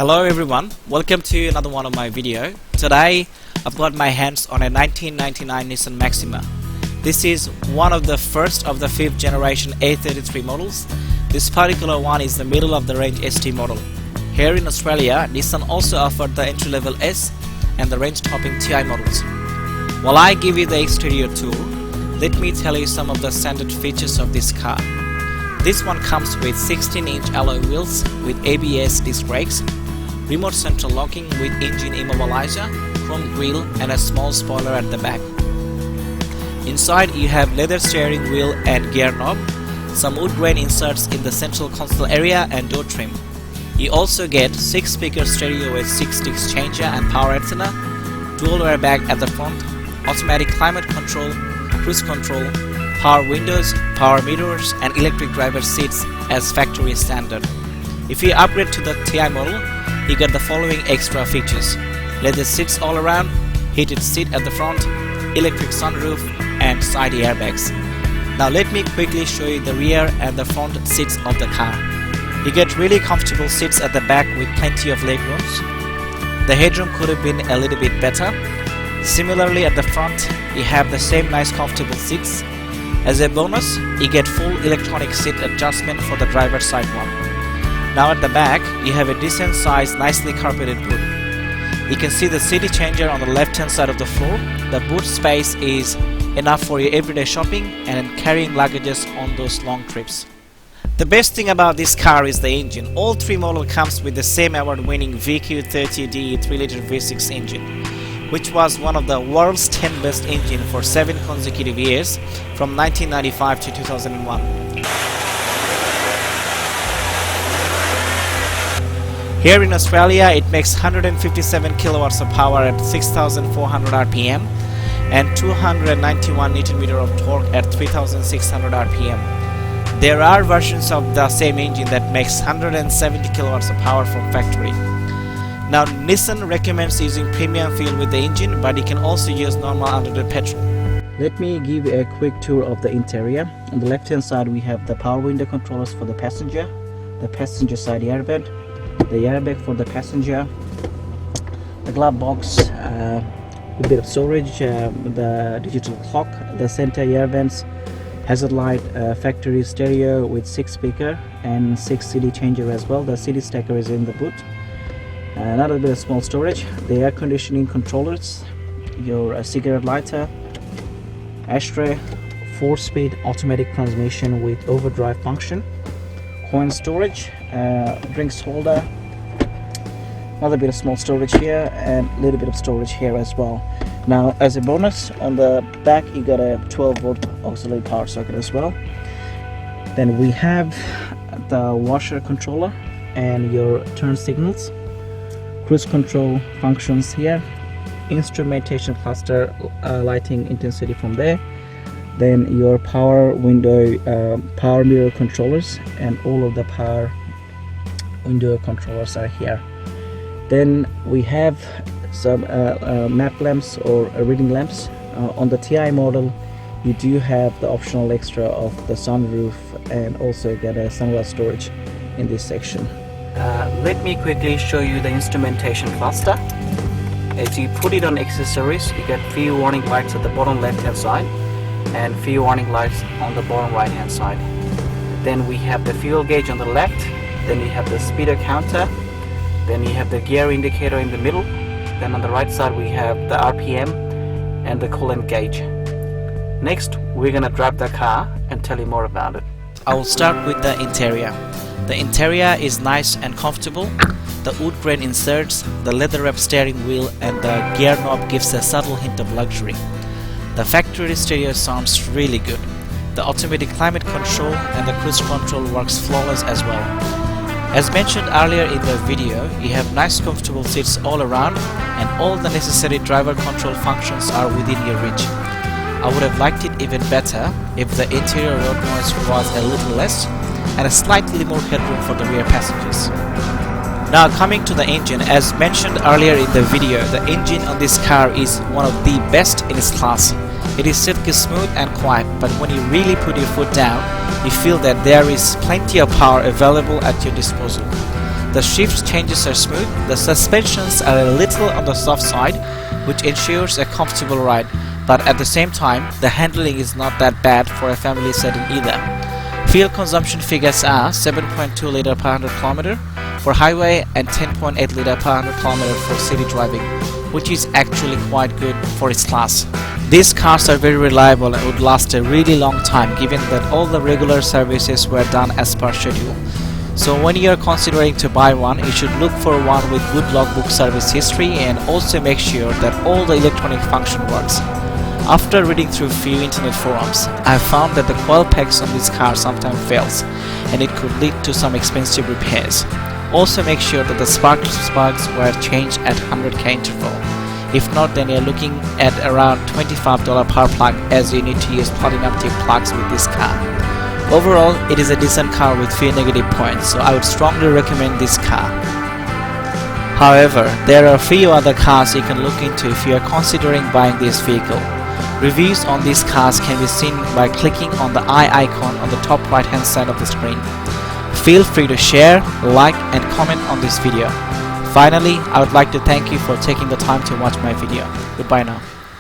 Hello everyone, welcome to another one of my video. Today I've got my hands on a 1999 Nissan Maxima. This is one of the first of the 5th generation A33 models. This particular one is the middle of the range ST model. Here in Australia, Nissan also offered the entry-level S and the range-topping TI models. While I give you the exterior tour, let me tell you some of the standard features of this car. This one comes with 16-inch alloy wheels with ABS disc brakes, remote central locking with engine immobilizer, chrome grille and a small spoiler at the back. Inside you have leather steering wheel and gear knob, some wood grain inserts in the central console area and door trim. You also get 6-speaker stereo with 6-stick changer and power antenna, dual airbag at the front, automatic climate control, cruise control, power windows, power mirrors and electric driver seats as factory standard. If you upgrade to the TI model, you get the following extra features: leather seats all around, heated seat at the front, electric sunroof and side airbags. Now let me quickly show you the rear and the front seats of the car. You get really comfortable seats at the back with plenty of legrooms. The headroom could have been a little bit better. Similarly at the front, you have the same nice comfortable seats. As a bonus, you get full electronic seat adjustment for the driver's side one. Now at the back, you have a decent sized, nicely carpeted boot. You can see the CD changer on the left hand side of the floor. The boot space is enough for your everyday shopping and carrying luggages on those long trips. The best thing about this car is the engine. All three models comes with the same award-winning VQ30D 3-liter V6 engine, which was one of the world's 10 best engine for 7 consecutive years from 1995 to 2001. Here in Australia, it makes 157 kilowatts of power at 6,400 RPM and 291 Nm of torque at 3,600 RPM. There are versions of the same engine that makes 170 kilowatts of power from factory. Now Nissan recommends using premium fuel with the engine, but you can also use normal unleaded petrol. Let me give you a quick tour of the interior. On the left hand side we have the power window controllers for the passenger side airbag, the airbag for the passenger, the glove box, a bit of storage, the digital clock, the center air vents, hazard light, factory stereo with 6-speaker and 6 CD changer as well. The CD stacker is in the boot. Another bit of small storage, the air conditioning controllers, your cigarette lighter, ashtray, 4-speed automatic transmission with overdrive function, coin storage, drinks holder, another bit of small storage here and a little bit of storage here as well. Now as a bonus, on the back you got a 12-volt auxiliary power socket as well. Then we have the washer controller and your turn signals, cruise control functions here, instrumentation cluster, lighting intensity from there, then your power window, power mirror controllers and all of the power window controllers are here. Then we have some map lamps or reading lamps. On the TI model you do have the optional extra of the sunroof and also get a sunglass storage in this section. Let me quickly show you the instrumentation cluster. As you put it on accessories, you get few warning lights at the bottom left hand side and few warning lights on the bottom right hand side. Then we have the fuel gauge on the left, then you have the speedo counter, then you have the gear indicator in the middle, then on the right side we have the RPM and the coolant gauge. Next we're gonna drive the car and tell you more about it. I will start with the interior. The interior is nice and comfortable. The wood grain inserts, the leather wrapped steering wheel and the gear knob gives a subtle hint of luxury. The factory stereo sounds really good. The automatic climate control and the cruise control works flawless as well. As mentioned earlier in the video, you have nice comfortable seats all around and all the necessary driver control functions are within your reach. I would have liked it even better if the interior road noise was a little less and a slightly more headroom for the rear passengers. Now coming to the engine, as mentioned earlier in the video, the engine on this car is one of the best in its class. It is silky smooth and quiet, but when you really put your foot down, you feel that there is plenty of power available at your disposal. The shift changes are smooth, the suspensions are a little on the soft side, which ensures a comfortable ride, but at the same time, the handling is not that bad for a family setting either. Fuel consumption figures are 7.2 liter per 100 km for highway and 10.8 liter per 100 km for city driving, which is actually quite good for its class. These cars are very reliable and would last a really long time given that all the regular services were done as per schedule. So when you are considering to buy one, you should look for one with good logbook service history and also make sure that all the electronic function works. After reading through few internet forums, I found that the coil packs on this car sometimes fails and it could lead to some expensive repairs. Also make sure that the spark plugs were changed at 100k interval. If not, then you're looking at around $25 per plug, as you need to use platinum tip plugs with this car. Overall, it is a decent car with few negative points, so I would strongly recommend this car. However, there are a few other cars you can look into if you are considering buying this vehicle. Reviews on these cars can be seen by clicking on the eye icon on the top right hand side of the screen. Feel free to share, like and comment on this video. Finally, I would like to thank you for taking the time to watch my video. Goodbye now.